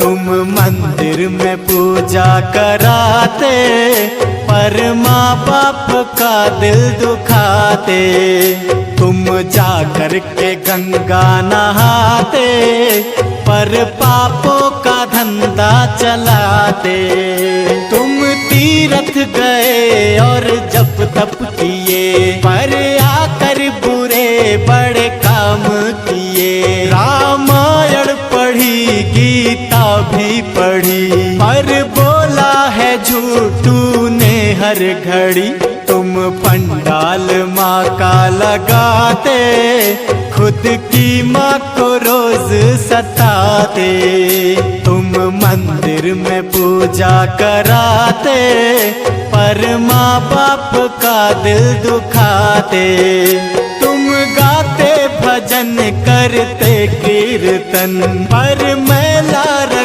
तुम मंदिर में पूजा कराते, पर माँ बाप का दिल दुखाते। तुम जाकर के गंगा नहाते, पर पापों का धंधा चलाते। तुम तीर्थ गए और जप तप किए, पर आकर बुरे बड़े काम किए। रामायण पढ़ी, गीता भी पढ़ी, पर बोला है झूठू ने हर घड़ी। तुम पंडाल माँ का लगाते, खुद की माँ को रोज सताते। तुम मंदिर में पूजा कराते, पर माँ बाप का दिल दुखाते। तुम गाते भजन करते कीर्तन, पर मैला